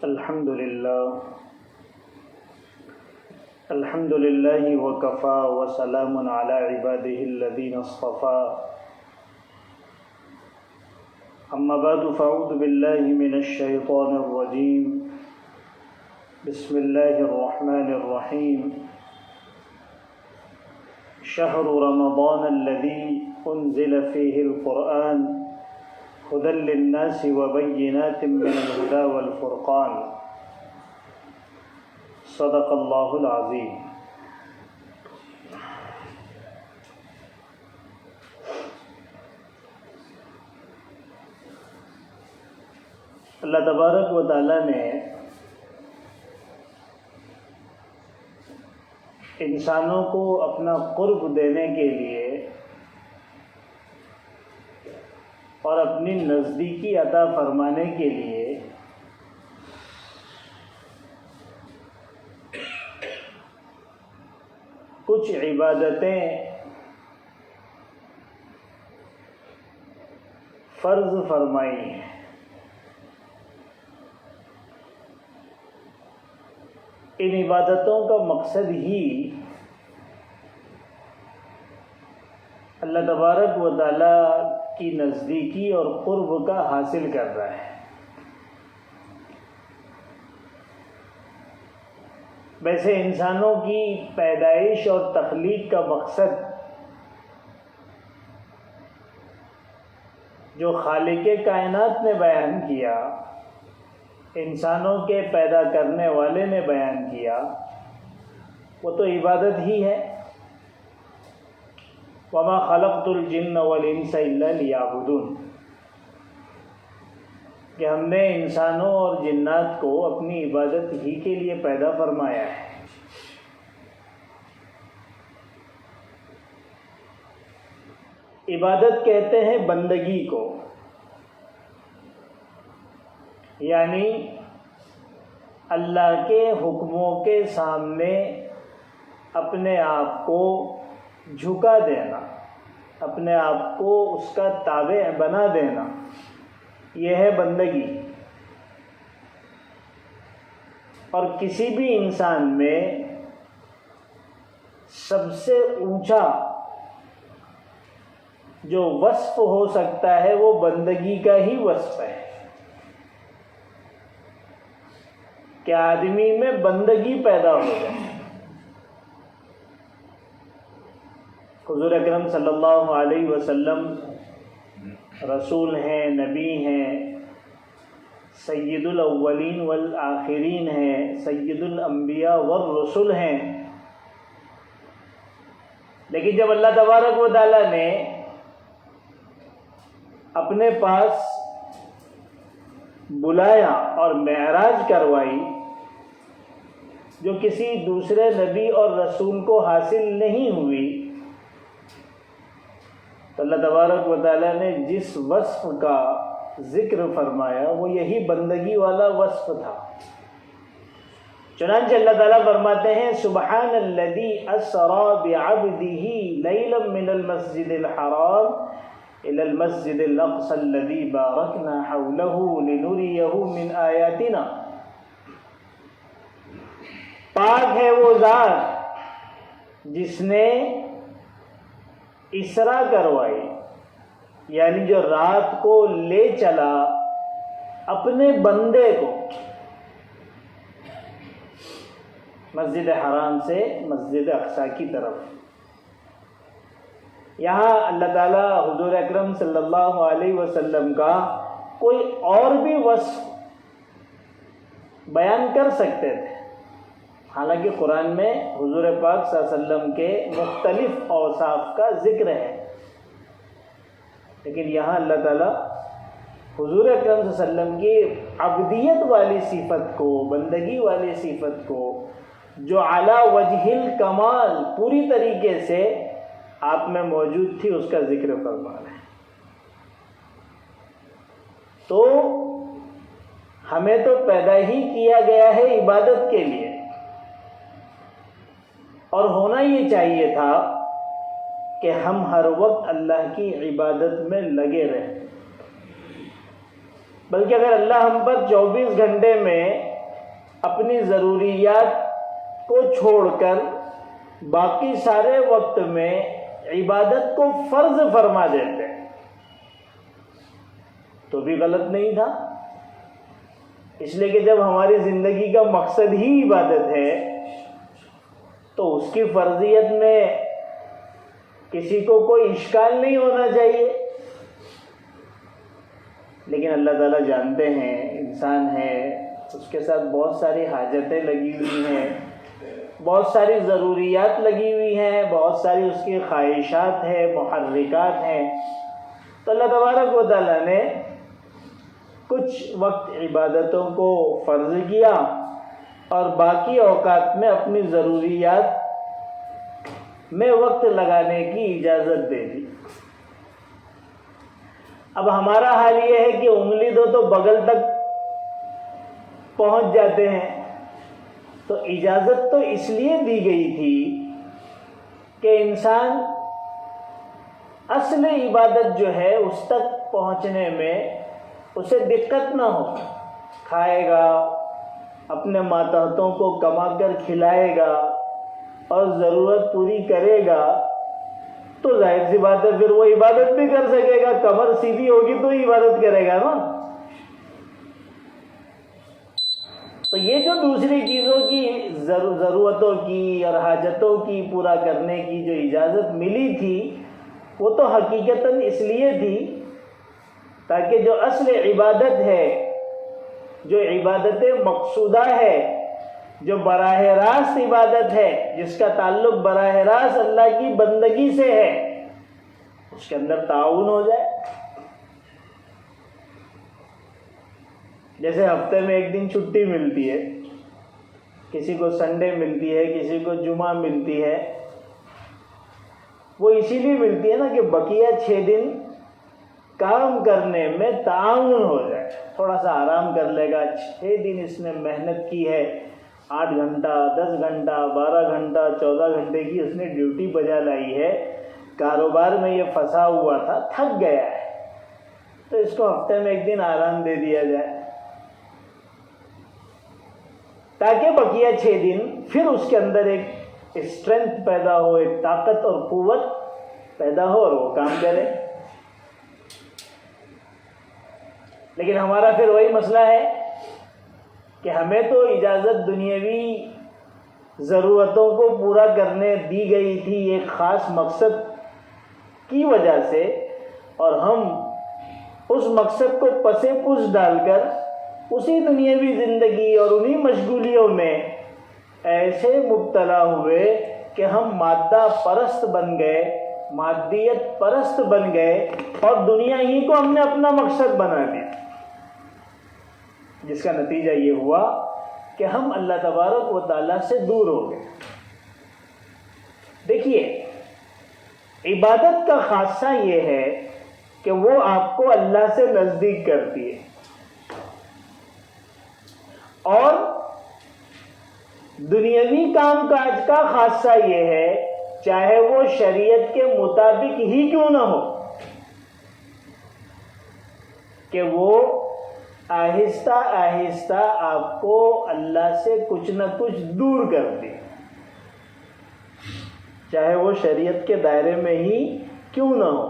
الحمد للہ وکفا وسلام علی عباده الذین اصطفى اما بعد فاعوذ باللہ من الشیطان الرجیم بسم اللہ الرحمن الرحیم شہر رمضان الذی انزل فیہ القرآن هدى للناس وبينات من الهدى والفرقان صدق اللہ العظیم۔ اللہ تبارک و تعالی نے انسانوں کو اپنا قرب دینے کے لیے اور اپنی نزدیکی عطا فرمانے کے لیے کچھ عبادتیں فرض فرمائی ہیں۔ ان عبادتوں کا مقصد ہی اللہ تبارک و تعالی کی نزدیکی اور قرب کا حاصل کر رہا ہے۔ ویسے انسانوں کی پیدائش اور تخلیق کا مقصد جو خالق کائنات نے بیان کیا، انسانوں کے پیدا کرنے والے نے بیان کیا، وہ تو عبادت ہی ہے۔ وَمَا خَلَقْتُ الْجِنَّ وَالْإِنسَ إِلَّا لِيَعْبُدُونَ، کہ ہم نے انسانوں اور جنات کو اپنی عبادت ہی کے لیے پیدا فرمایا ہے۔ عبادت کہتے ہیں بندگی کو، یعنی اللہ کے حکموں کے سامنے اپنے آپ کو جھکا دینا، اپنے آپ کو اس کا تابع بنا دینا، یہ ہے بندگی۔ اور کسی بھی انسان میں سب سے اونچا جو وصف ہو سکتا ہے وہ بندگی کا ہی وصف ہے، کہ آدمی میں بندگی پیدا ہو جائے۔ حضور اکرم صلی اللہ علیہ وسلم رسول ہیں، نبی ہیں، سید الاولین والآخرین ہیں، سید الانبیاء والرسل ہیں، لیکن جب اللہ تبارک و تعالی نے اپنے پاس بلایا اور معراج کروائی، جو کسی دوسرے نبی اور رسول کو حاصل نہیں ہوئی، تو اللہ تبارک و تعالیٰ نے جس وصف کا ذکر فرمایا وہ یہی بندگی والا وصف تھا۔ چنانچہ اللہ تعالیٰ فرماتے ہیں سبحان الذی اسری بعبدہ لیلا من المسجد الحرام الی المسجد الاقصی الذی بارکنا حولہ لنریہ من آیاتنا۔ پاک ہے وہ ذات جس نے اسرا کروائی، یعنی جو رات کو لے چلا اپنے بندے کو مسجد حرام سے مسجد اقصی کی طرف۔ یہاں اللہ تعالیٰ حضور اکرم صلی اللہ علیہ وسلم کا کوئی اور بھی وصف بیان کر سکتے تھے، حالانکہ قرآن میں حضور پاک صلی اللہ علیہ وسلم کے مختلف اوصاف کا ذکر ہے، لیکن یہاں اللہ تعالیٰ حضور اکرم صلی اللہ علیہ وسلم کی عبدیت والی صفت کو، بندگی والی صفت کو، جو اعلیٰ وجہ الکمال پوری طریقے سے آپ میں موجود تھی، اس کا ذکر فرما رہے ہیں۔ تو ہمیں تو پیدا ہی کیا گیا ہے عبادت کے لیے، اور ہونا یہ چاہیے تھا کہ ہم ہر وقت اللہ کی عبادت میں لگے رہیں، بلکہ اگر اللہ ہم پر 24 گھنٹے میں اپنی ضروریات کو چھوڑ کر باقی سارے وقت میں عبادت کو فرض فرما دیتے تو بھی غلط نہیں تھا، اس لیے کہ جب ہماری زندگی کا مقصد ہی عبادت ہے تو اس کی فرضیت میں کسی کو کوئی اشکال نہیں ہونا چاہیے۔ لیکن اللہ تعالیٰ جانتے ہیں انسان ہے، اس کے ساتھ بہت ساری حاجتیں لگی ہوئی ہیں، بہت ساری ضروریات لگی ہوئی ہیں، بہت ساری اس کی خواہشات ہیں، محرکات ہیں، تو اللہ تبارک و تعالیٰ نے کچھ وقت عبادتوں کو فرض کیا اور باقی اوقات میں اپنی ضروریات میں وقت لگانے کی اجازت دے دی۔ اب ہمارا حال یہ ہے کہ انگلی دو تو بغل تک پہنچ جاتے ہیں، تو اجازت تو اس لیے دی گئی تھی کہ انسان اصل عبادت جو ہے اس تک پہنچنے میں اسے دقت نہ ہو، کھائے گا، اپنے ماتحتوں کو کما کر کھلائے گا اور ضرورت پوری کرے گا تو ظاہر سی بات ہے پھر وہ عبادت بھی کر سکے گا، کمر سیدھی ہوگی تو ہی عبادت کرے گا نا۔ تو یہ جو دوسری چیزوں کی ضرورتوں کی اور حاجتوں کی پورا کرنے کی جو اجازت ملی تھی وہ تو حقیقتاً اس لیے تھی تاکہ جو اصل عبادت ہے، جو عبادت مقصودہ ہے، جو براہ راست عبادت ہے، جس کا تعلق براہ راست اللہ کی بندگی سے ہے، اس کے اندر تعاون ہو جائے۔ جیسے ہفتے میں ایک دن چھٹی ملتی ہے، کسی کو سنڈے ملتی ہے، کسی کو جمعہ ملتی ہے، وہ اسی لیے ملتی ہے نا کہ بقیہ 6 دن کام کرنے میں تعاون ہو جائے، تھوڑا سا آرام کر لے گا۔ 6 دن اس نے محنت کی ہے، 8 گھنٹہ 10 گھنٹہ 12 گھنٹہ 14 گھنٹے کی اس نے ڈیوٹی بجا لائی ہے، کاروبار میں یہ پھنسا ہوا تھا، تھک گیا ہے، تو اس کو ہفتے میں ایک دن آرام دے دیا جائے تاکہ بقیہ 6 دن پھر اس کے اندر ایک اسٹرینتھ پیدا ہو، ایک طاقت اور قوت پیدا ہو اور وہ کام کرے۔ لیکن ہمارا پھر وہی مسئلہ ہے کہ ہمیں تو اجازت دنیاوی ضرورتوں کو پورا کرنے دی گئی تھی ایک خاص مقصد کی وجہ سے، اور ہم اس مقصد کو پس پش ڈال کر اسی دنیاوی زندگی اور انہی مشغولیوں میں ایسے مبتلا ہوئے کہ ہم مادہ پرست بن گئے، مادیت پرست بن گئے اور دنیا ہی کو ہم نے اپنا مقصد بنا لیا، جس کا نتیجہ یہ ہوا کہ ہم اللہ تبارک و تعالیٰ سے دور ہو گئے۔ دیکھیے، عبادت کا خاصہ یہ ہے کہ وہ آپ کو اللہ سے نزدیک کرتی ہے، اور دنیاوی کام کاج کا خاصہ یہ ہے چاہے وہ شریعت کے مطابق ہی کیوں نہ ہو کہ وہ آہستہ آہستہ آپ کو اللہ سے کچھ نہ کچھ دور کر دے، چاہے وہ شریعت کے دائرے میں ہی کیوں نہ ہو۔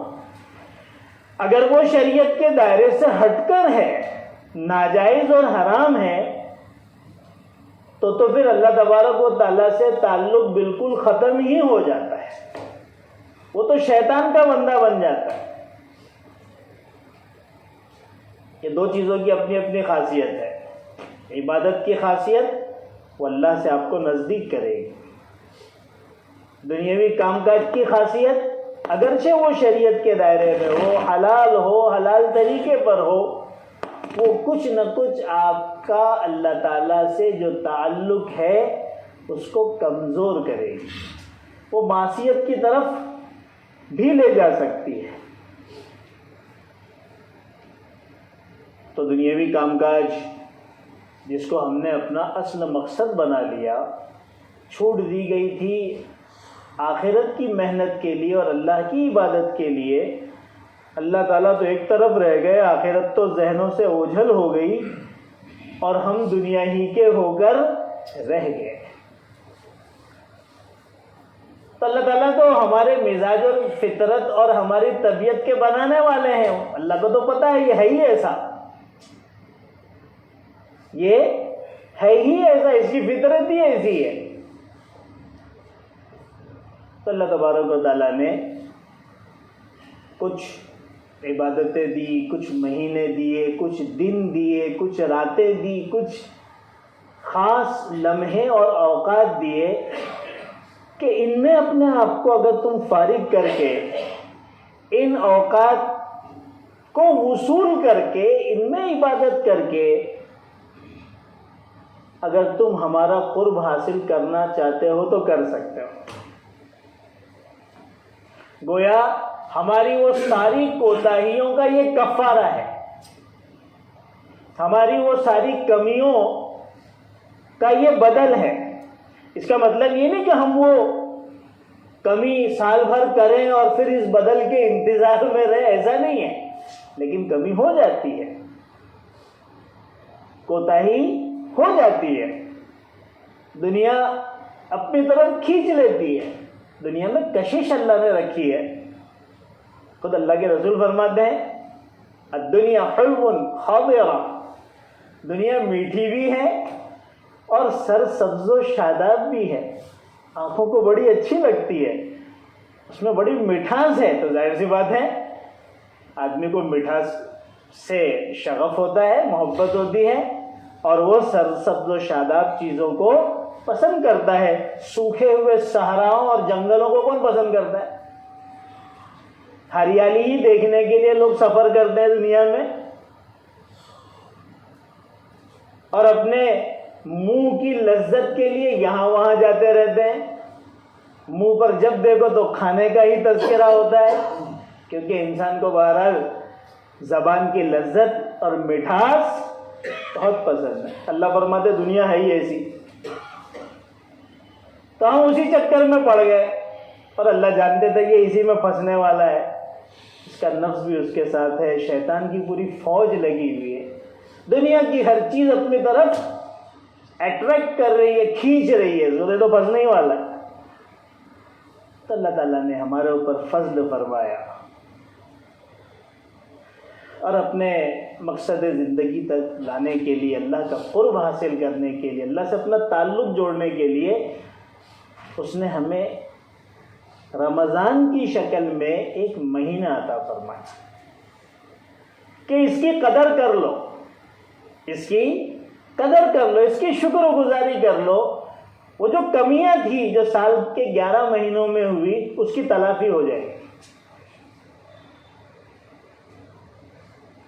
اگر وہ شریعت کے دائرے سے ہٹ کر ہے، ناجائز اور حرام ہے، تو پھر اللہ تبارک و تعالیٰ سے تعلق بالکل ختم ہی ہو جاتا ہے، وہ تو شیطان کا بندہ بن جاتا ہے۔ یہ دو چیزوں کی اپنی اپنی خاصیت ہے۔ عبادت کی خاصیت وہ اللہ سے آپ کو نزدیک کرے گی، دنیاوی کام کاج کی خاصیت اگرچہ وہ شریعت کے دائرے میں ہو، حلال ہو، حلال طریقے پر ہو، وہ کچھ نہ کچھ آپ کا اللہ تعالیٰ سے جو تعلق ہے اس کو کمزور کرے گی، وہ معصیت کی طرف بھی لے جا سکتی ہے۔ تو دنیاوی کام کاج جس کو ہم نے اپنا اصل مقصد بنا لیا، چھوٹ دی گئی تھی آخرت کی محنت کے لیے اور اللہ کی عبادت کے لیے، اللہ تعالیٰ تو ایک طرف رہ گئے، آخرت تو ذہنوں سے اوجھل ہو گئی، اور ہم دنیا ہی کے ہو کر رہ گئے. تو اللہ تعالیٰ تو ہمارے مزاج اور فطرت اور ہماری طبیعت کے بنانے والے ہیں. اللہ کو تو پتہ ہے یہ ہے ہی ایسا، یہ ہے ہی ایسا، اس کی فطرت ہی ایسی ہے. تو اللہ تبارک و تعالیٰ نے کچھ عبادتیں دی، کچھ مہینے دیے، کچھ دن دیے، کچھ راتیں دی، کچھ خاص لمحے اور اوقات دیے کہ ان میں اپنے آپ کو اگر تم فارغ کر کے ان اوقات کو وصول کر کے ان میں عبادت کر کے اگر تم ہمارا قرب حاصل کرنا چاہتے ہو تو کر سکتے ہو. گویا ہماری وہ ساری کوتاہیوں کا یہ کفارہ ہے، ہماری وہ ساری کمیوں کا یہ بدل ہے. اس کا مطلب یہ نہیں کہ ہم وہ کمی سال بھر کریں اور پھر اس بدل کے انتظار میں رہیں، ایسا نہیں ہے. لیکن کمی ہو جاتی ہے، کوتاہی ہو جاتی ہے، دنیا اپنی طرف کھینچ لیتی ہے. دنیا میں کشش اللہ نے رکھی ہے. خود اللہ کے رسول فرماتے ہیں الدنیا حلو خاضرہ، دنیا میٹھی بھی ہے اور سر سبز و شاداب بھی ہے، آنکھوں کو بڑی اچھی لگتی ہے، اس میں بڑی مٹھاس ہے. تو ظاہر سی بات ہے آدمی کو مٹھاس سے شغف ہوتا ہے، محبت ہوتی ہے، اور وہ سر سبز و شاداب چیزوں کو پسند کرتا ہے. سوکھے ہوئے صحراؤں اور جنگلوں کو کون پسند کرتا ہے؟ ہریالی ہی دیکھنے کے لیے لوگ سفر کرتے ہیں دنیا میں، اور اپنے منہ کی لذت کے لیے یہاں وہاں جاتے رہتے ہیں. منہ پر جب دیکھو تو کھانے کا ہی تذکرہ ہوتا ہے، کیونکہ انسان کو بہرحال زبان کی لذت اور مٹھاس بہت پسند ہے. اللہ فرماتے دنیا ہے ہی ایسی. تو ہم اسی چکر میں پڑ گئے، اور اللہ جانتے تھے یہ اسی میں پھنسنے والا ہے. اس کا نفس بھی اس کے ساتھ ہے، شیطان کی پوری فوج لگی ہوئی ہے. دنیا کی ہر چیز اپنی طرف اٹریکٹ کر رہی ہے، کھینچ رہی ہے، زورے تو پھنسنے ہی والا ہے. تو اللہ تعالیٰ نے ہمارے اوپر فضل فرمایا اور اپنے مقصد زندگی تک لانے کے لیے، اللہ کا قرب حاصل کرنے کے لیے، اللہ سے اپنا تعلق جوڑنے کے لیے اس نے ہمیں رمضان کی شکل میں ایک مہینہ عطا فرمایا کہ اس کی قدر کر لو، اس کی قدر کر لو، اس کی شکر گزاری کر لو. وہ جو کمیاں تھی جو سال کے 11 مہینوں میں ہوئی اس کی تلافی ہو جائے گی.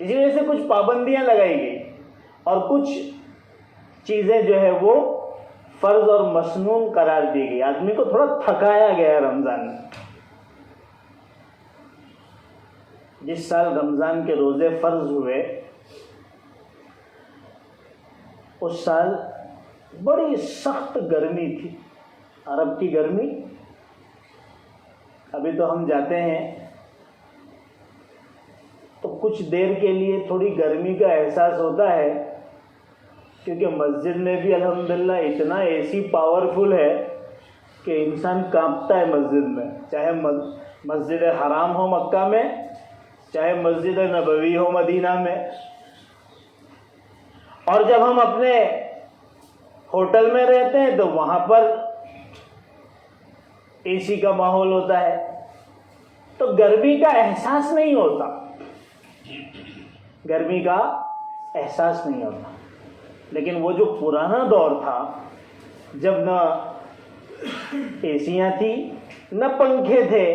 اسی وجہ سے کچھ پابندیاں لگائی گئی اور کچھ چیزیں جو ہے وہ فرض اور مسنون قرار دی گئی. آدمی کو تھوڑا تھکایا گیا رمضان میں. جس سال رمضان کے روزے فرض ہوئے اس سال بڑی سخت گرمی تھی، عرب کی گرمی. ابھی تو ہم جاتے ہیں تو کچھ دیر کے لیے تھوڑی گرمی کا احساس ہوتا ہے، کیونکہ مسجد میں بھی الحمدللہ اتنا اے سی پاورفل ہے کہ انسان کانپتا ہے مسجد میں، چاہے مسجد حرام ہو مکہ میں، چاہے مسجد نبوی ہو مدینہ میں. اور جب ہم اپنے ہوٹل میں رہتے ہیں تو وہاں پر اے سی کا ماحول ہوتا ہے، تو گرمی کا احساس نہیں ہوتا، گرمی کا احساس نہیں ہوتا. لیکن وہ جو پرانا دور تھا جب نہ اے سیاں تھی، نہ پنکھے تھے،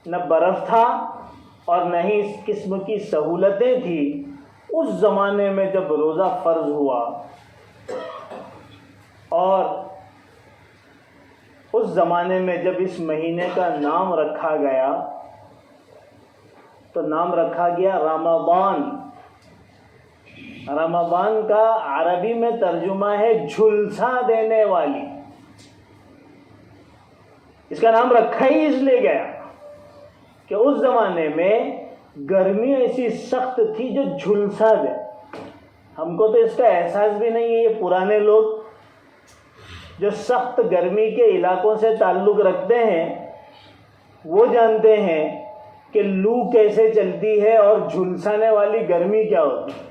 نہ برف تھا، اور نہ ہی اس قسم کی سہولتیں تھیں، اس زمانے میں جب روزہ فرض ہوا اور اس زمانے میں جب اس مہینے کا نام رکھا گیا تو نام رکھا گیا رمضان. رمضان کا عربی میں ترجمہ ہے جھلسا دینے والی. اس کا نام رکھا ہی اس لیے گیا کہ اس زمانے میں گرمی ایسی سخت تھی جو جھلسا دے. ہم کو تو اس کا احساس بھی نہیں ہے. یہ پرانے لوگ جو سخت گرمی کے علاقوں سے تعلق رکھتے ہیں وہ جانتے ہیں کہ لو کیسے چلتی ہے اور جھلسانے والی گرمی کیا ہوتی ہے.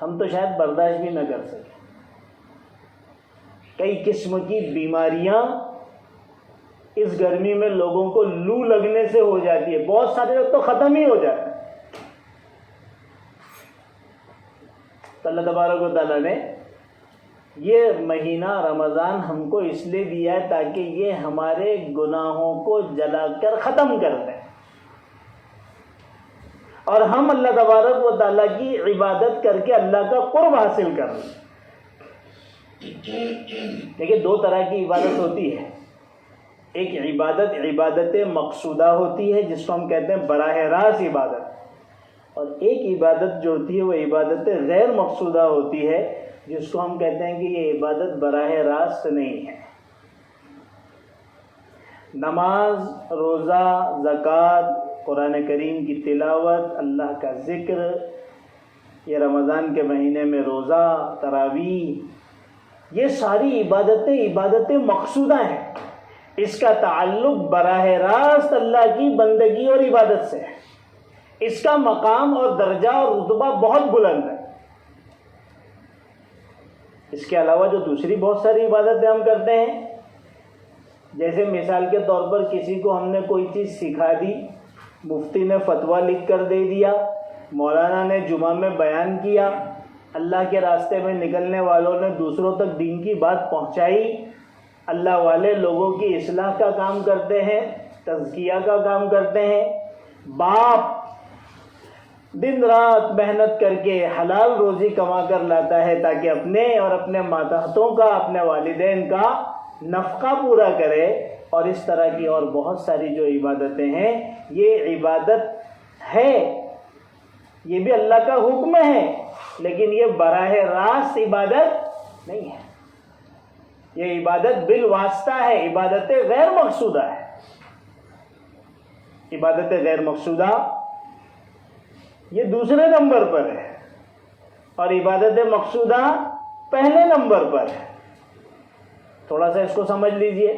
ہم تو شاید برداشت بھی نہ کر سکیں. کئی قسم کی بیماریاں اس گرمی میں لوگوں کو لو لگنے سے ہو جاتی ہے. بہت سارے لوگ تو ختم ہی ہو جاتے ہیں. تو اللہ تبارک و تعالیٰ نے یہ مہینہ رمضان ہم کو اس لیے دیا ہے تاکہ یہ ہمارے گناہوں کو جلا کر ختم کر دیں اور ہم اللہ تبارک و تعالیٰ کی عبادت کر کے اللہ کا قرب حاصل کر لیں. دیکھیے دو طرح کی عبادت ہوتی ہے. ایک عبادت مقصودہ ہوتی ہے جس کو ہم کہتے ہیں براہ راست عبادت, اور ایک عبادت جو ہوتی ہے وہ عبادت غیر مقصودہ ہوتی ہے جس کو ہم کہتے ہیں کہ یہ عبادت براہ راست نہیں ہے. نماز, روزہ, زکوٰۃ, قرآن کریم کی تلاوت, اللہ کا ذکر, یہ رمضان کے مہینے میں روزہ, تراویح, یہ ساری عبادتیں مقصودہ ہیں. اس کا تعلق براہ راست اللہ کی بندگی اور عبادت سے ہے. اس کا مقام اور درجہ اور رتبہ بہت بلند ہے. اس کے علاوہ جو دوسری بہت ساری عبادتیں ہم کرتے ہیں, جیسے مثال کے طور پر کسی کو ہم نے کوئی چیز سکھا دی, مفتی نے فتویٰ لکھ کر دے دیا, مولانا نے جمعہ میں بیان کیا, اللہ کے راستے میں نکلنے والوں نے دوسروں تک دین کی بات پہنچائی, اللہ والے لوگوں کی اصلاح کا کام کرتے ہیں, تزکیہ کا کام کرتے ہیں, باپ دن رات محنت کر کے حلال روزی کما کر لاتا ہے تاکہ اپنے اور اپنے ماتحتوں کا, اپنے والدین کا نفقہ پورا کرے, اور اس طرح کی اور بہت ساری جو عبادتیں ہیں یہ عبادت ہے, یہ بھی اللہ کا حکم ہے, لیکن یہ براہ راست عبادت نہیں ہے. یہ عبادت بالواسطہ ہے, عبادت غیر مقصودہ ہے. عبادت غیر مقصودہ یہ دوسرے نمبر پر ہے اور عبادت مقصودہ پہلے نمبر پر ہے. تھوڑا سا اس کو سمجھ لیجئے.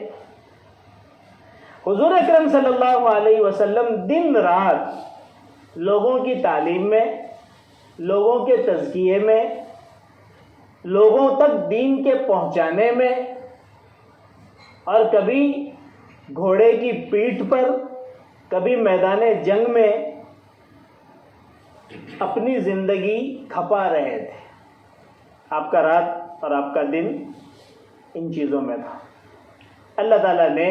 حضور اکرم صلی اللہ علیہ وسلم دن رات لوگوں کی تعلیم میں, لوگوں کے تزکیے میں, لوگوں تک دین کے پہنچانے میں, اور کبھی گھوڑے کی پیٹھ پر, کبھی میدان جنگ میں اپنی زندگی کھپا رہے تھے. آپ کا رات اور آپ کا دن ان چیزوں میں تھا. اللہ تعالیٰ نے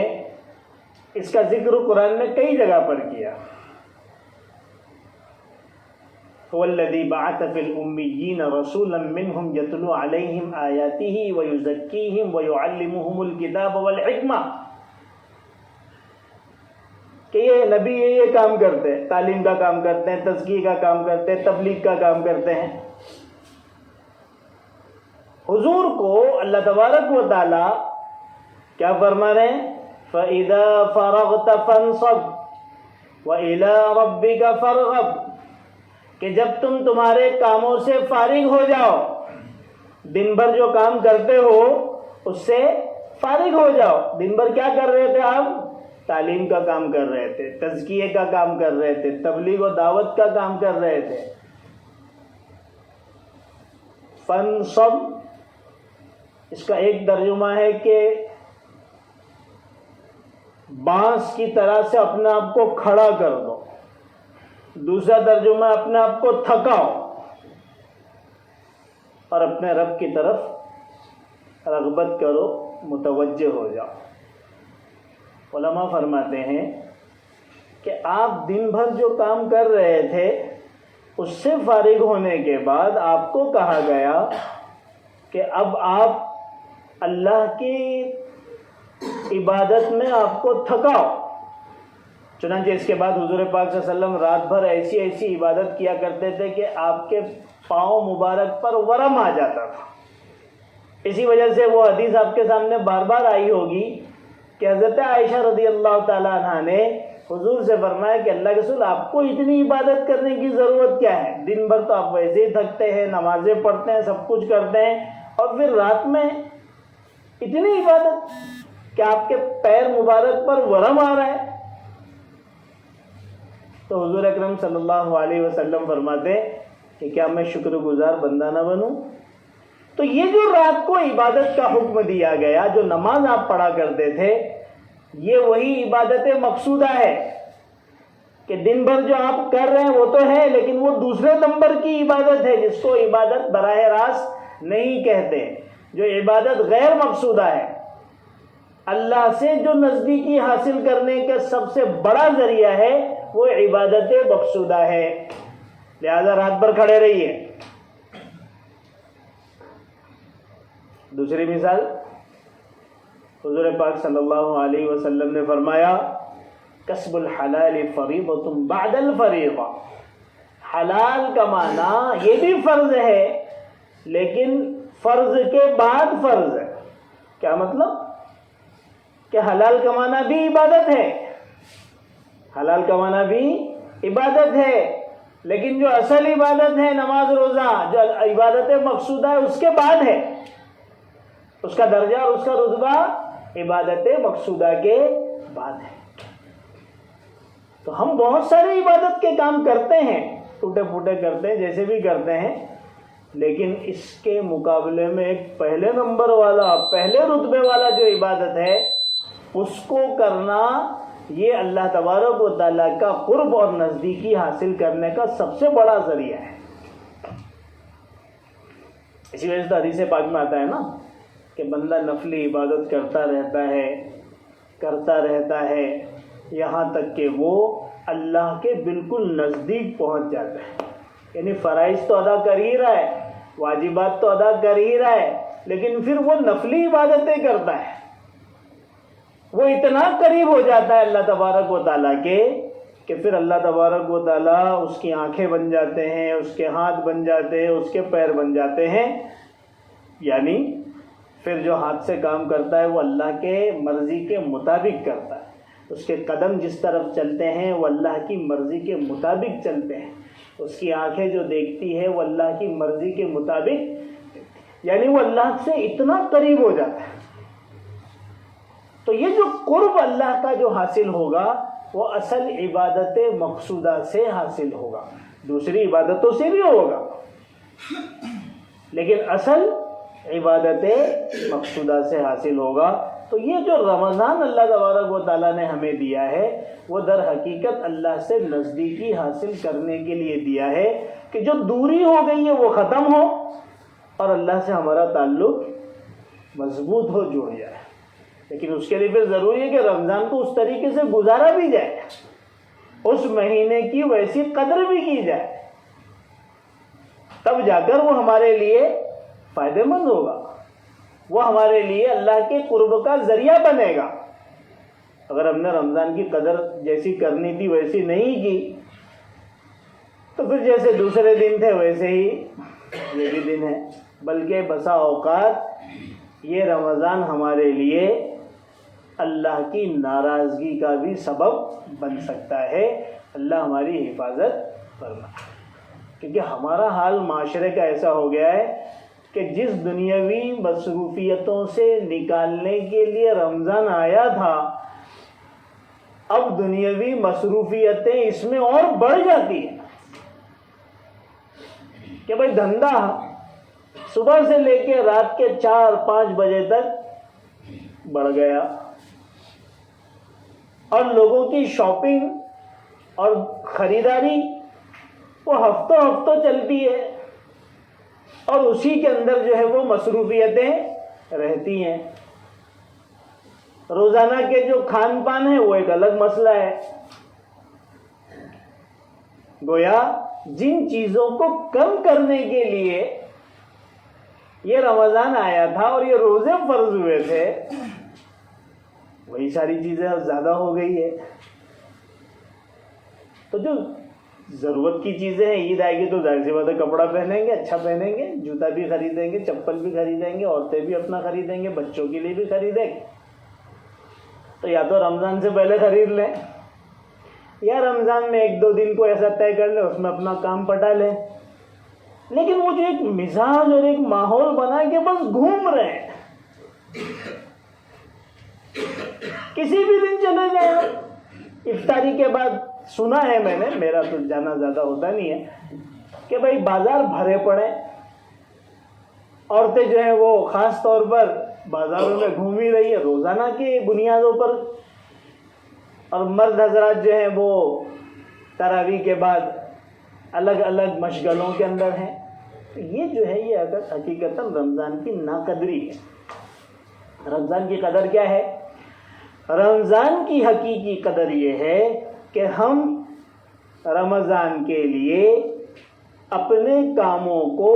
اس کا ذکر قرآن میں کئی جگہ پر کیا. هو الذی بعث فی الامیین رسولا منہم یتلو علیہم آیاتہ ویزکیہم ویعلمہم الکتاب والحکمہ, کہ یہ نبی یہ کام کرتے ہیں, تعلیم کا کام کرتے ہیں, تزکیہ کا کام کرتے ہیں, تبلیغ کا کام کرتے ہیں. حضور کو اللہ تبارک و تعالی کیا فرما رہے ہیں؟ فَإِذَا فَرَغْتَ فَانْصَبْ وَإِلَىٰ رَبِّكَ فَارْغَب, کہ جب تم تمہارے کاموں سے فارغ ہو جاؤ, دن بھر جو کام کرتے ہو اس سے فارغ ہو جاؤ. دن بھر کیا کر رہے تھے آپ؟ تعلیم کا کام کر رہے تھے, تزکیے کا کام کر رہے تھے, تبلیغ و دعوت کا کام کر رہے تھے. فَانْصَبْ اس کا ایک ترجمہ ہے کہ بانس کی طرح سے اپنے آپ کو کھڑا کر دو. دوسرا ترجمہ اپنے آپ کو تھکاؤ اور اپنے رب کی طرف رغبت کرو, متوجہ ہو جاؤ. علماء فرماتے ہیں کہ آپ دن بھر جو کام کر رہے تھے اس سے فارغ ہونے کے بعد آپ کو کہا گیا کہ اب آپ اللہ کی عبادت میں آپ کو تھکاؤ. چنانچہ اس کے بعد حضور پاک صلی اللہ علیہ وسلم رات بھر ایسی عبادت کیا کرتے تھے کہ آپ کے پاؤں مبارک پر ورم آ جاتا تھا. اسی وجہ سے وہ حدیث آپ کے سامنے بار بار آئی ہوگی کہ حضرت عائشہ رضی اللہ تعالیٰ عنہ نے حضور سے فرمایا کہ اللہ کے رسول آپ کو اتنی عبادت کرنے کی ضرورت کیا ہے؟ دن بھر تو آپ ویسے ہی تھکتے ہیں، نمازیں پڑھتے ہیں، سب کچھ کرتے ہیں، اور پھر رات میں اتنی عبادت کہ آپ کے پیر مبارک پر ورم آ رہا ہے۔ تو حضور اکرم صلی اللہ علیہ وسلم فرماتے کہ کیا میں شکر گزار بندہ نہ بنوں؟ تو یہ جو رات کو عبادت کا حکم دیا گیا، جو نماز آپ پڑھا کرتے تھے، یہ وہی عبادت مقصودہ ہے کہ دن بھر جو آپ کر رہے ہیں وہ تو ہے، لیکن وہ دوسرے نمبر کی عبادت ہے جس کو عبادت براہ راست نہیں کہتے۔ جو عبادت غیر مقصودہ ہے، اللہ سے جو نزدیکی حاصل کرنے کا سب سے بڑا ذریعہ ہے، وہ عبادت مقصودہ ہے۔ لہذا رات بھر کھڑے رہیے۔ دوسری مثال، حضور پاک صلی اللہ علیہ وسلم نے فرمایا کسب الحلال فریضۃ بعد الفریضہ، حلال کمانا یہ بھی فرض ہے لیکن فرض کے بعد فرض ہے۔ کیا مطلب؟ کہ حلال کمانا بھی عبادت ہے، حلال کمانا بھی عبادت ہے، لیکن جو اصل عبادت ہے نماز روزہ، جو عبادت مقصودہ ہے، اس کے بعد ہے، اس کا درجہ اور اس کا رتبہ عبادت مقصودہ کے بعد ہے۔ تو ہم بہت سارے عبادت کے کام کرتے ہیں، ٹوٹے پھوٹے کرتے ہیں، جیسے بھی کرتے ہیں، لیکن اس کے مقابلے میں ایک پہلے نمبر والا، پہلے رتبے والا جو عبادت ہے، اس کو کرنا یہ اللہ تبارک و تعالیٰ کا قرب اور نزدیکی حاصل کرنے کا سب سے بڑا ذریعہ ہے۔ اسی وجہ سے حدیث پاک میں آتا ہے نا کہ بندہ نفلی عبادت کرتا رہتا ہے یہاں تک کہ وہ اللہ کے بالکل نزدیک پہنچ جاتا ہے۔ یعنی فرائض تو ادا کر ہی رہا ہے، واجبات تو ادا کر ہی رہا ہے، لیکن پھر وہ نفلی عبادتیں کرتا ہے، وہ اتنا قریب ہو جاتا ہے اللہ تبارک و تعالیٰ کے کہ پھر اللہ تبارک و تعالیٰ اس کی آنکھیں بن جاتے ہیں، اس کے ہاتھ بن جاتے ہیں، اس کے پیر بن جاتے ہیں۔ یعنی پھر جو ہاتھ سے کام کرتا ہے وہ اللہ کے مرضی کے مطابق کرتا ہے، اس کے قدم جس طرف چلتے ہیں وہ اللہ کی مرضی کے مطابق چلتے ہیں، اس کی آنکھیں جو دیکھتی ہے وہ اللہ کی مرضی کے مطابق، یعنی وہ اللہ سے اتنا قریب ہو جاتا ہے۔ تو یہ جو قرب اللہ کا جو حاصل ہوگا وہ اصل عبادت مقصودہ سے حاصل ہوگا، دوسری عبادتوں سے بھی ہوگا، لیکن اصل عبادت مقصودہ سے حاصل ہوگا۔ تو یہ جو رمضان اللہ تبارک و تعالیٰ نے ہمیں دیا ہے وہ در حقیقت اللہ سے نزدیکی حاصل کرنے کے لیے دیا ہے کہ جو دوری ہو گئی ہے وہ ختم ہو اور اللہ سے ہمارا تعلق مضبوط ہو، جڑ جائے۔ لیکن اس کے لیے پھر ضروری ہے کہ رمضان کو اس طریقے سے گزارا بھی جائے، اس مہینے کی ویسی قدر بھی کی جائے، تب جا کر وہ ہمارے لیے فائدہ مند ہوگا، وہ ہمارے لیے اللہ کے قرب کا ذریعہ بنے گا۔ اگر ہم نے رمضان کی قدر جیسی کرنی تھی ویسی نہیں کی تو پھر جیسے دوسرے دن تھے ویسے ہی یہ بھی دن ہے، بلکہ بسا اوقات یہ رمضان ہمارے لیے اللہ کی ناراضگی کا بھی سبب بن سکتا ہے۔ اللہ ہماری حفاظت فرمائے، کیونکہ ہمارا حال معاشرے کا ایسا ہو گیا ہے کہ جس دنیاوی مصروفیتوں سے نکالنے کے لیے رمضان آیا تھا، اب دنیاوی مصروفیتیں اس میں اور بڑھ جاتی ہیں کہ بھائی دھندا صبح سے لے کے رات کے 4-5 بجے تک بڑھ گیا، اور لوگوں کی شاپنگ اور خریداری وہ ہفتوں چلتی ہے، اور اسی کے اندر جو ہے وہ مصروفیتیں رہتی ہیں۔ روزانہ کے جو کھان پان ہے وہ ایک الگ مسئلہ ہے۔ گویا جن چیزوں کو کم کرنے کے لیے یہ رمضان آیا تھا اور یہ روزے فرض ہوئے تھے، وہی ساری چیزیں اب زیادہ ہو گئی ہے۔ تو جو ضرورت کی چیزیں ہیں، عید آئے گی تو ظاہر سی بات ہے کپڑا پہنیں گے، اچھا پہنیں گے، جوتا بھی خریدیں گے، چپل بھی خریدیں گے، عورتیں بھی اپنا خریدیں گے، بچوں کے لیے بھی خریدیں گے۔ تو یا تو رمضان سے پہلے خرید لیں یا رمضان میں 1-2 دن کو ایسا طے کر لیں، اس میں اپنا کام پٹا لیں. لیکن وہ جو ایک مزاج اور ایک ماحول بنا کے بس گھوم رہے ہیں، کسی بھی دن چلے جائیں. افطاری کے بعد سنا ہے میں نے، میرا تو جانا زیادہ ہوتا نہیں ہے، کہ بھائی بازار بھرے پڑے، عورتیں جو ہیں وہ خاص طور پر بازاروں میں گھوم ہی رہی ہے روزانہ کی بنیادوں پر، اور مرد حضرات جو ہیں وہ تراویح کے بعد الگ الگ مشغلوں کے اندر ہیں. یہ جو ہے یہ اگر حقیقتاً رمضان کی ناقدری ہے. رمضان کی قدر کیا ہے؟ رمضان کی حقیقی قدر یہ ہے کہ ہم رمضان کے لیے اپنے کاموں کو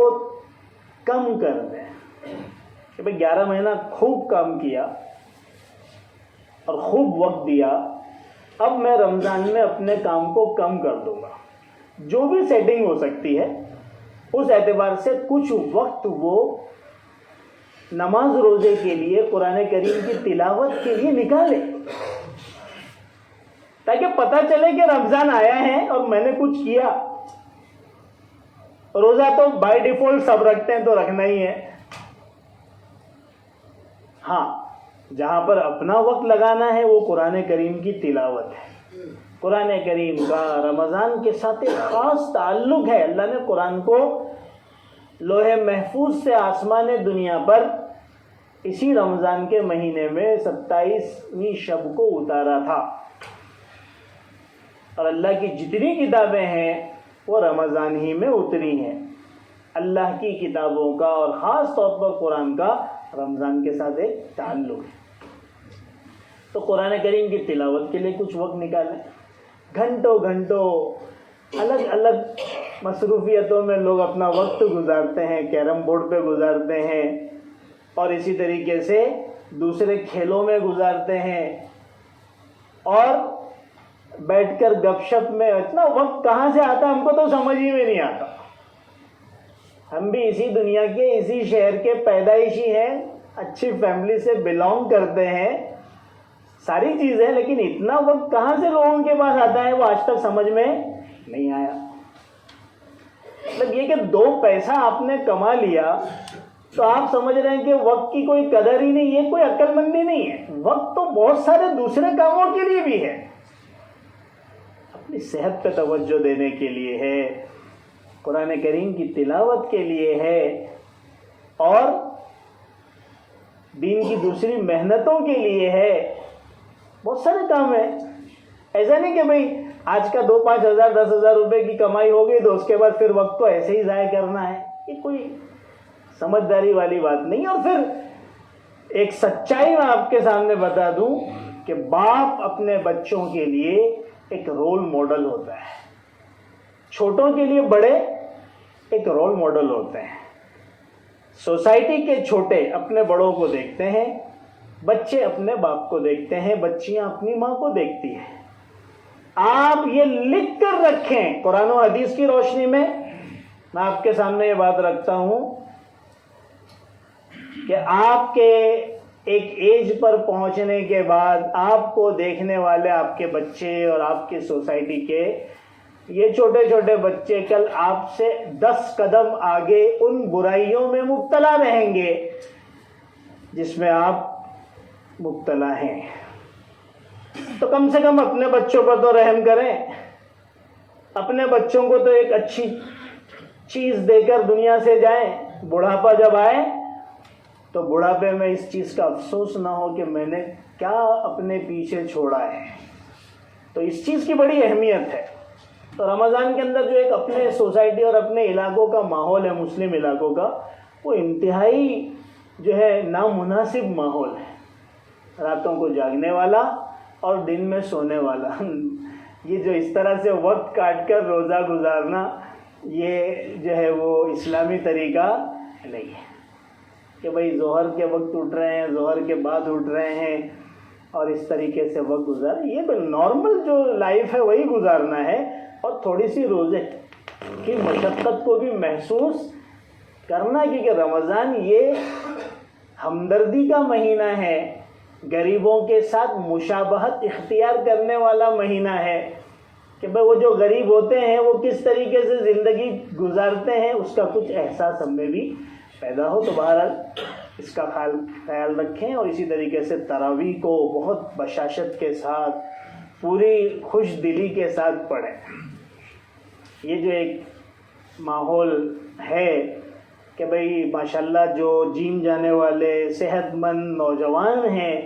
کم کر دیں. کہ بھئی 11 مہینہ خوب کام کیا اور خوب وقت دیا، اب میں رمضان میں اپنے کام کو کم کر دوں گا. جو بھی سیٹنگ ہو سکتی ہے اس اعتبار سے کچھ وقت وہ نماز روزے کے لیے، قرآن کریم کی تلاوت کے لیے نکالے، تاکہ پتہ چلے کہ رمضان آیا ہے اور میں نے کچھ کیا. روزہ تو بائی ڈیفالٹ سب رکھتے ہیں تو رکھنا ہی ہے. ہاں، جہاں پر اپنا وقت لگانا ہے وہ قرآن کریم کی تلاوت ہے. قرآن کریم کا رمضان کے ساتھ ایک خاص تعلق ہے. اللہ نے قرآن کو لوح محفوظ سے آسمان دنیا پر اسی رمضان کے مہینے میں 27ویں شب کو اتارا تھا، اور اللہ کی جتنی کتابیں ہیں وہ رمضان ہی میں اتری ہیں. اللہ کی کتابوں کا اور خاص طور پر قرآن کا رمضان کے ساتھ ایک تعلق ہے. تو قرآن کریم کی تلاوت کے لیے کچھ وقت نکالیں. گھنٹوں گھنٹوں الگ الگ مصروفیتوں میں لوگ اپنا وقت گزارتے ہیں، کیرم بورڈ پہ گزارتے ہیں، اور اسی طریقے سے دوسرے کھیلوں میں گزارتے ہیں، اور بیٹھ کر گپ شپ میں. اتنا وقت کہاں سے آتا ہے ہم کو تو سمجھ ہی میں نہیں آتا. ہم بھی اسی دنیا کے اسی شہر کے پیدائشی ہیں، اچھی فیملی سے بلانگ کرتے ہیں، ساری چیزیں، لیکن اتنا وقت کہاں سے لوگوں کے پاس آتا ہے وہ آج تک سمجھ میں نہیں آیا. مطلب یہ کہ 2 پیسہ آپ نے کما لیا تو آپ سمجھ رہے ہیں کہ وقت کی کوئی قدر ہی نہیں. یہ کوئی عقل مندی نہیں ہے. وقت تو بہت سارے دوسرے کاموں کے لیے بھی ہے. اپنی صحت پہ توجہ دینے کے لیے ہے، قرآن کریم کی تلاوت کے لیے ہے، اور دین کی دوسری محنتوں کے لیے ہے. بہت سارے کام ہیں. ایسا نہیں کہ بھئی آج کا 2-5 ہزار 10 ہزار روپے کی کمائی ہو گئی تو اس کے بعد پھر وقت کو ایسے ہی ضائع کرنا ہے. یہ کوئی سمجھداری والی بات نہیں. اور پھر ایک سچائی میں آپ کے سامنے بتا دوں کہ باپ اپنے بچوں کے لیے ایک رول ماڈل ہوتا ہے. چھوٹوں کے لیے بڑے ایک رول ماڈل ہوتے ہیں. سوسائٹی کے چھوٹے اپنے بڑوں کو دیکھتے ہیں، بچے اپنے باپ کو دیکھتے ہیں، بچیاں اپنی ماں کو دیکھتی ہیں. آپ یہ لکھ کر رکھیں، قرآن و حدیث کی روشنی میں میں آپ کے سامنے یہ بات رکھتا ہوں کہ آپ کے ایک ایج پر پہنچنے کے بعد آپ کو دیکھنے والے آپ کے بچے اور آپ کی سوسائٹی کے یہ چھوٹے چھوٹے بچے کل آپ سے 10 قدم آگے ان برائیوں میں مبتلا رہیں گے جس میں آپ مبتلا ہیں. تو کم سے کم اپنے بچوں پر تو رحم کریں. اپنے بچوں کو تو ایک اچھی چیز دے کر دنیا سے جائیں. بڑھاپا جب آئے تو بڑھاپے میں اس چیز کا افسوس نہ ہو کہ میں نے کیا اپنے پیچھے چھوڑا ہے. تو اس چیز کی بڑی اہمیت ہے. تو رمضان کے اندر جو ایک اپنے سوسائٹی اور اپنے علاقوں کا ماحول ہے، مسلم علاقوں کا، وہ انتہائی جو ہے نامناسب ماحول ہے. راتوں کو جاگنے والا اور دن میں سونے والا. یہ جو اس طرح سے وقت کاٹ کر روزہ گزارنا، یہ جو ہے وہ اسلامی طریقہ نہیں ہے کہ بھئی ظہر کے وقت اٹھ رہے ہیں، ظہر کے بعد اٹھ رہے ہیں اور اس طریقے سے وقت گزار. یہ نارمل جو لائف ہے وہی گزارنا ہے، اور تھوڑی سی روزے کی مشقت کو بھی محسوس کرنا، کیونکہ رمضان یہ ہمدردی کا مہینہ ہے، غریبوں کے ساتھ مشابہت اختیار کرنے والا مہینہ ہے. کہ بھائی وہ جو غریب ہوتے ہیں وہ کس طریقے سے زندگی گزارتے ہیں، اس کا کچھ احساس ہم میں بھی پیدا ہو. تو بہرحال اس کا خیال رکھیں، اور اسی طریقے سے تراویح کو بہت بشاشت کے ساتھ پوری خوش دلی کے ساتھ پڑھیں. یہ جو ایک ماحول ہے کہ بھئی ماشاءاللہ جو جیم جانے والے صحت مند نوجوان ہیں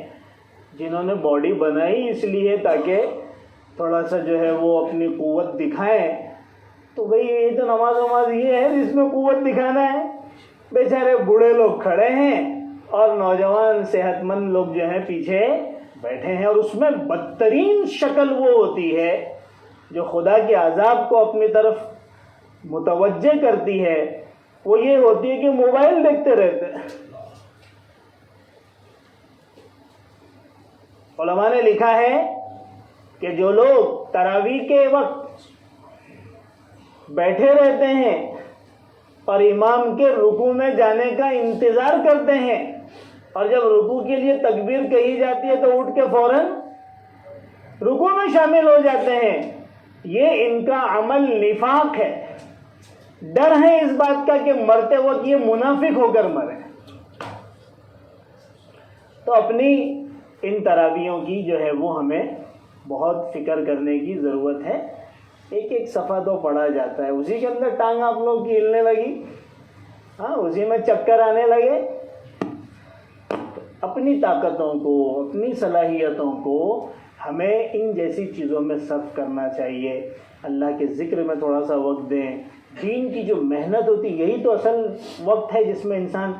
جنہوں نے باڈی بنائی اس لیے تاکہ تھوڑا سا جو ہے وہ اپنی قوت دکھائیں، تو بھئی یہ تو نماز یہ ہے جس میں قوت دکھانا ہے. بیچارے بوڑھے لوگ کھڑے ہیں اور نوجوان صحت مند لوگ جو ہیں پیچھے بیٹھے ہیں، اور اس میں بدترین شکل وہ ہوتی ہے جو خدا کے عذاب کو اپنی طرف متوجہ کرتی ہے، وہ یہ ہوتی ہے کہ موبائل دیکھتے رہتے ہیں. علماء نے لکھا ہے کہ جو لوگ تراویح کے وقت بیٹھے رہتے ہیں اور امام کے رکوع میں جانے کا انتظار کرتے ہیں، اور جب رکوع کے لیے تکبیر کہی جاتی ہے تو اٹھ کے فوراً رکوع میں شامل ہو جاتے ہیں، یہ ان کا عمل نفاق ہے. ڈر ہے اس بات کا کہ مرتے وقت یہ منافق ہو کر مرے. تو اپنی ان تراویحوں کی جو ہے وہ ہمیں بہت فکر کرنے کی ضرورت ہے. ایک ایک صفحہ تو پڑھا جاتا ہے، اسی کے اندر ٹانگ آپ لوگ کی ہلنے لگی، اسی میں چکر آنے لگے. اپنی طاقتوں کو، اپنی صلاحیتوں کو ہمیں ان جیسی چیزوں میں صرف کرنا چاہیے. اللہ کے ذکر میں تھوڑا سا وقت دیں. دین کی جو محنت ہوتی یہی تو اصل وقت ہے جس میں انسان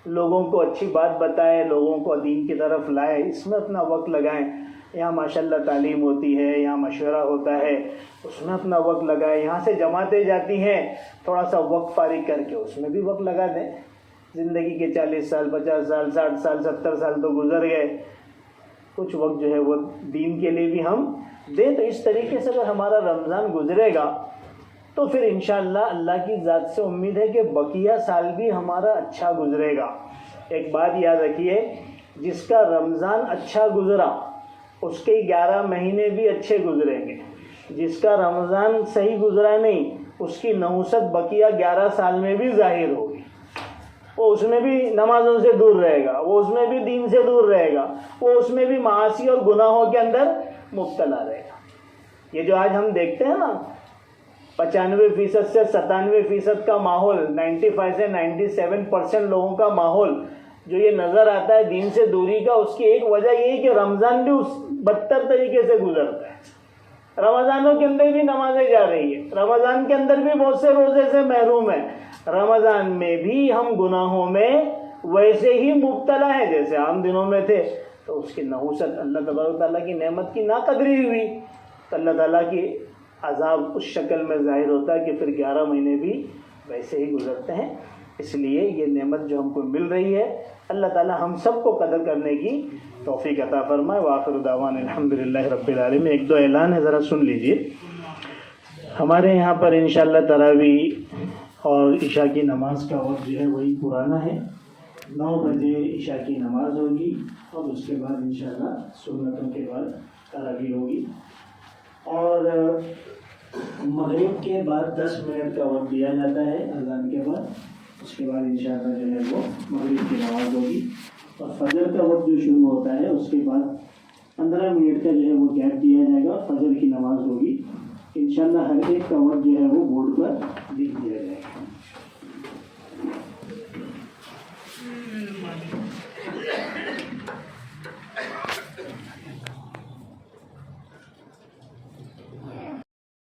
لوگوں کو اچھی بات بتائے، لوگوں کو دین کی طرف لائے، اس میں اپنا وقت لگائیں. یہاں ماشاءاللہ تعلیم ہوتی ہے، یہاں مشورہ ہوتا ہے، اس میں اپنا وقت لگائیں. یہاں سے جماعتیں جاتی ہیں، تھوڑا سا وقت فارغ کر کے اس میں بھی وقت لگا دیں. زندگی کے 40 سال 50 سال 60 سال 70 سال تو گزر گئے، کچھ وقت جو ہے وہ دین کے لیے بھی ہم دیں. تو اس طریقے سے اگر ہمارا رمضان گزرے گا تو پھر انشاءاللہ اللہ کی ذات سے امید ہے کہ بقیہ سال بھی ہمارا اچھا گزرے گا. ایک بات یاد رکھیے، جس کا رمضان اچھا گزرا اس کے 11 مہینے بھی اچھے گزریں گے. جس کا رمضان صحیح گزرا نہیں اس کی نحوست بقیہ 11 سال میں بھی ظاہر ہوگی. وہ اس میں بھی نمازوں سے دور رہے گا، وہ اس میں بھی دین سے دور رہے گا، وہ اس میں بھی معاصی اور گناہوں کے اندر مبتلا رہے گا. یہ جو آج ہم دیکھتے ہیں نا 95% سے 97% کا ماحول، 95 سے 97% لوگوں کا ماحول جو یہ نظر آتا ہے دین سے دوری کا، اس کی ایک وجہ یہ ہے کہ رمضان بھی اس بدتر طریقے سے گزرتا ہے. رمضانوں کے اندر بھی نمازیں جا رہی ہیں، رمضان کے اندر بھی بہت سے روزے سے محروم ہیں، رمضان میں بھی ہم گناہوں میں ویسے ہی مبتلا ہیں جیسے عام دنوں میں تھے. تو اس کی نحوست اللہ تبارک و تعالیٰ کی نعمت کی ناقدری ہوئی تو اللہ تعالیٰ کی عذاب اس شکل میں ظاہر ہوتا ہے کہ پھر 11 مہینے بھی ویسے ہی گزرتے ہیں. اس لیے یہ نعمت جو ہم کو مل رہی ہے اللہ تعالیٰ ہم سب کو قدر کرنے کی توفیق عطا فرمائے. وآخر دعوانا الحمدللہ رب العالمین. ایک دو اعلان ہے، ذرا سن لیجئے. ہمارے یہاں پر انشاءاللہ تراویح اور عشاء کی نماز کا وقت جو ہے وہی پرانا ہے. 9 بجے عشاء کی نماز ہوگی اور اس کے بعد انشاءاللہ سنتوں کے بعد تراویح ہوگی. اور مغرب کے بعد 10 منٹ کا وقت دیا جاتا ہے اذان کے بعد. اس کے بعد انشاءاللہ جو ہے وہ مغرب کی نماز ہوگی. اور فجر کا وقت جو شروع ہوتا ہے اس کے بعد 15 منٹ کا جو ہے وہ گیپ دیا جائے گا. فجر کی نماز ہوگی انشاءاللہ. ہر ایک کا وقت جو ہے وہ بورڈ پر لکھ دیا جائے گا.